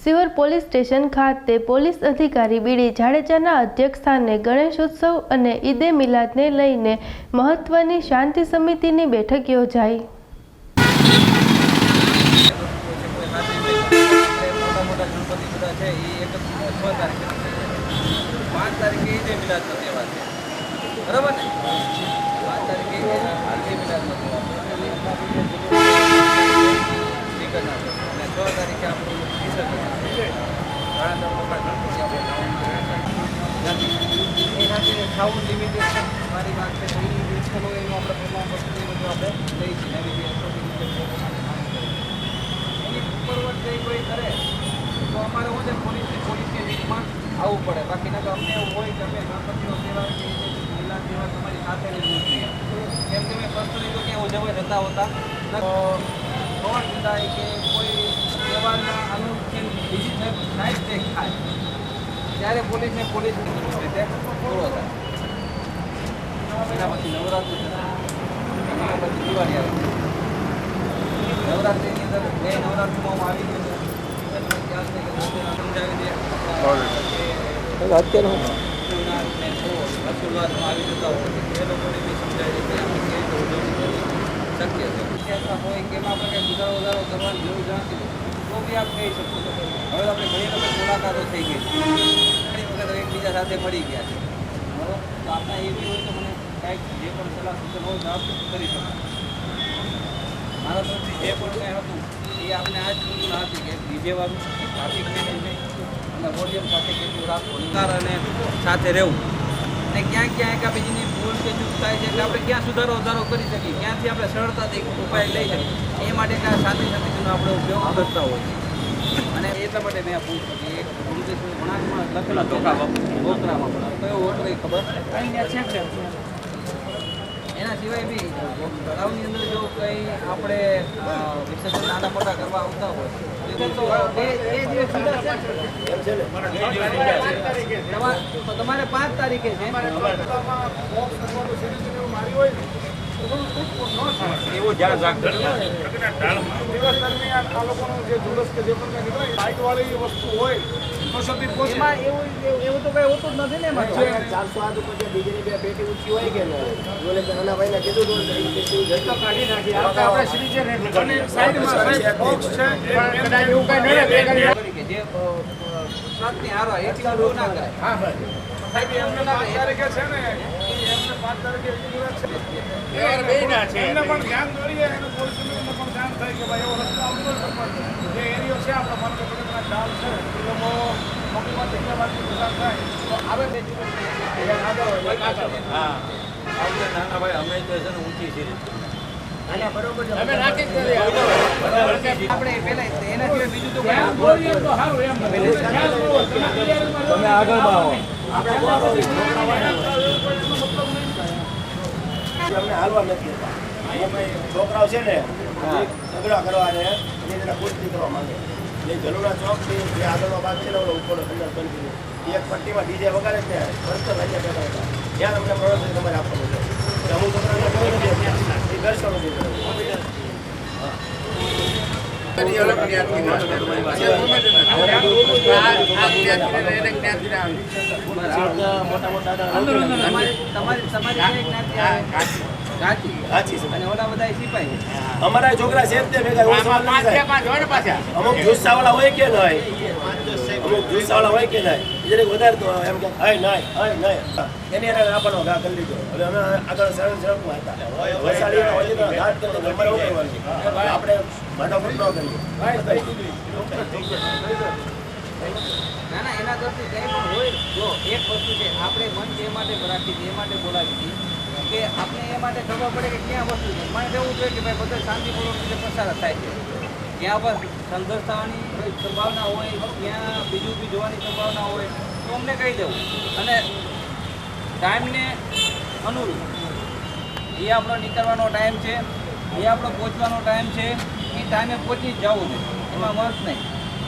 Sihor police station ખાતે police અધિકારી બીડી જાડેજાના અધ્યક્ષસ્થાને ગણેશોત્સવ અને ઈદે મિલાદને લઈને મહત્વની શાંતિ સમિતિની બેઠક યોજાઈ। साउंड लिमिटेशन हमारी बात पे सही चलो इन આપણે પ્રમાણ વસ્તુ બધું આપણે લઈ છે એની ઉપરવટ જે કોઈ કરે તો અમારે હું છે પોલીસની રીતમાં આવવું પડે, બાકી ના તો અમને એવું હોય કે અમે ગણપતિનો તહેવાર કે મિલાદ તહેવાર તમારી સાથે રહેવું જોઈએ, કેમ કે મેં પર્સનલી તો ક્યાં ઉજવવા જતા હોતા ખબર થાય કે કોઈ તહેવારના અનુકૂળ બીજી સાઈડ ચેક થાય ત્યારે પોલીસને રીતે પૂરો થાય। એના પછી નવરાત્રિ એના પછી દિવાળી આવે। નવરાત્રિની અંદર બે નવરાત્રિમાં હું આવી ગયો ત્યાં સમજાવી દે અત્યારે રસોડવામાં આવી જતા હોય એ લોકોને બી સમજાવી દે કે આપણે કેવી રીતે ઉજવણી કરવી શક્ય છે હોય કે એમાં આપણે કંઈ સુધારો કરવાની જરૂર જાણતી તો બી આપ કહી શકો છો। હવે આપણે ઘણી વખત મુલાકાતો થઈ ગઈ, ઘણી વખત એકબીજા સાથે મળી ગયા છે, બરાબર? તો આપણે એવી હોય તો મને કાંઈક જે પણ સલાહ સૂચન હોય આપ કરી શકો। મારા તરફથી જે પણ કંઈ હતું એ આપણે આ જ સૂચના હતી કે ડીજેવાળું ટ્રાફિક મેનેજમેન્ટ અને વોલ્યુમ સાથે કેટલું રાખવું અને સાથે રહેવું, અને ક્યાં ક્યાં એકાબીજીની ભૂલ કે ચૂક થાય છે એટલે આપણે ક્યાં સુધારો કરી શકીએ, ક્યાંથી આપણે સરળતાથી ઉપાય લઈ શકીએ એ માટે શાંતિ સમિતિનો આપણે ઉપયોગ કરતા હોય છે। અને એટલા માટે મેં પૂછ્યું કે એક વણાકમાં લખેલા ચોખા વોકરામાં પણ કયો વોકરો એ ખબર એના સિવાય બી તળાવની અંદર જો કંઈ આપણે વિસર્જન નાના મોટા કરવા આવતા હોય તો તમારે 5 તારીખે છે એવું ધ્યાન રાખજો। દિવસ દરમિયાન આ લોકોનું જે ઝુંબેશ કે જે પણ કંઈ લાઇટવાળી વસ્તુ હોય તો સુધી એમાં એવું તો કંઈ હોતું જ નથી ને એમાં 408 ઉપર જે ડીજેની બે પેટી ઊંચી હોય કે બોલે કે નાના ભાઈને કીધું તો જતો કાઢી નાખી આપણે સીધી છે અને સાઈડમાં બોક્સ છે કદાચ એવું કંઈ નડે કે જે સાતની હારો એટલી દૂર ના કરે। હા ભાઈ સાહેબ એમને 5 તારીખે છે ને એમને 5 તારીખે એમને પણ ધ્યાન દોરીએ અને પોલીસને પણ ધ્યાન થાય કે ભાઈ એવો રસ્તો આવતો જે એરિયો છે આપણો માનો કે ડાલ છે એ લોકો મોકલીમાં જગ્યા બાજુ પસાર થાય તો આવે હા નાના ભાઈ અમે તો છે ને ઊંચી છે બરોબર છે અમે રાખી જ આપણે પહેલા એના સિવાય બીજું તો બોલીએ તો સારું એમ તમે આગળમાં આવો આપણે હાલવા નથી છોકરાઓ છે ને ઝઘડા કરવા ને એના પૂછતી કરવા માંગે જે જલુના ચોકથી જે આગળનો ભાગ છે ને ઓલો ઉપરનો અંદર બંધ એક પટ્ટીમાં ડીજે વગાડે છે ભરતર અહીંયા બેઠા હતા ત્યાં અમને પ્રદર્શન તમારે આપવાનું છે અમુક છોકરાને કહ્યું નથી એ દર્શનો અમારા છોકરા છે અમુક જુસ્સાવાળા હોય કે નહીં અમુક જુસ્સાવાળા હોય કે નહીં વધારે તો એમ કે એની આપણો ઘા કરી લીધો। હવે અમે આગળ સરળ હતા આપણે ફટાફટ ન કરીએ ના એના કરતી કંઈ પણ હોય જો એક વસ્તુ છે આપણે મન જે માટે રાખી હતી એ માટે બોલાવી હતી કે આપણે એ માટે ખબર પડે કે ક્યાં વસ્તુ છે મને એવું જોઈએ કે ભાઈ બધા શાંતિપૂર્વક રીતે પસાર થાય છે, જ્યાં પર સંઘર્ષ થવાની સંભાવના હોય ત્યાં બીજું બી જોવાની સંભાવના હોય તો અમને કહી દેવું અને ટાઈમને અનુરૂપ એ આપણો નીકળવાનો ટાઈમ છે, એ આપણો પહોંચવાનો ટાઈમ છે, એ ટાઈમે પહોંચી જ જવું જોઈએ, એમાં મત નહીં,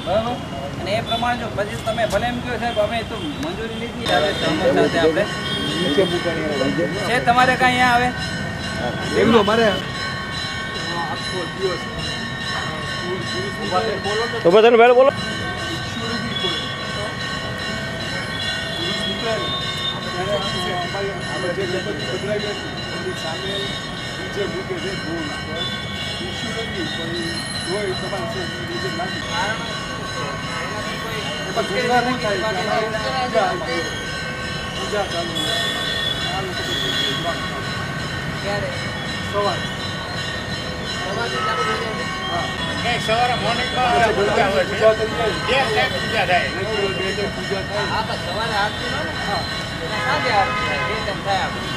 બરાબર? અને એ પ્રમાણે જો પછી તમે ભલે એમ કહો સાહેબ અમે તો મંજૂરી લીધી આવે સાથે આપણે છે તમારે કાંઈ અહીંયા આવે એમનો મારે તો બધાને પહેલા બોલો આપણે જે ગણપતિ પધરાવીએ છીએ એની સામે ડીજે મૂકે છે ધૂળ ઇસ્યુ નથી પણ જોઈ તમારે ડીજે નાખી કારણ શું છે એનાથી કોઈ એમાં ઘટના નહીં થાય કે અમારે પૂજા ચાલુ આ લોકો ક્યારે સવાર સવારથી ચાલુ થઈ જાય છે હા સવારે મોર્નિંગમાં પૂજા હોય છે પૂજા કરીએ બે ટાઈમ પૂજા થાય રેગ્યુલર 2 ટાઈમ પૂજા થાય હા પણ સવારે આરતી નો ને હા સાંજે આરતી થાય બે ટાઈમ થાય આપણે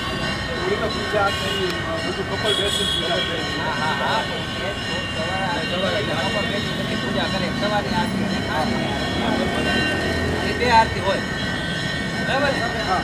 થોડી તો પૂજા થઈ બધું કપલ બેસી પૂજા થઈ હા હા હા એ સવારે આરતી હોય એટલે બપોર બેસી પછી પૂજા કરે સવારની આરતી અને સાંજની આરતી એ બે આરતી હોય બરાબર ને હા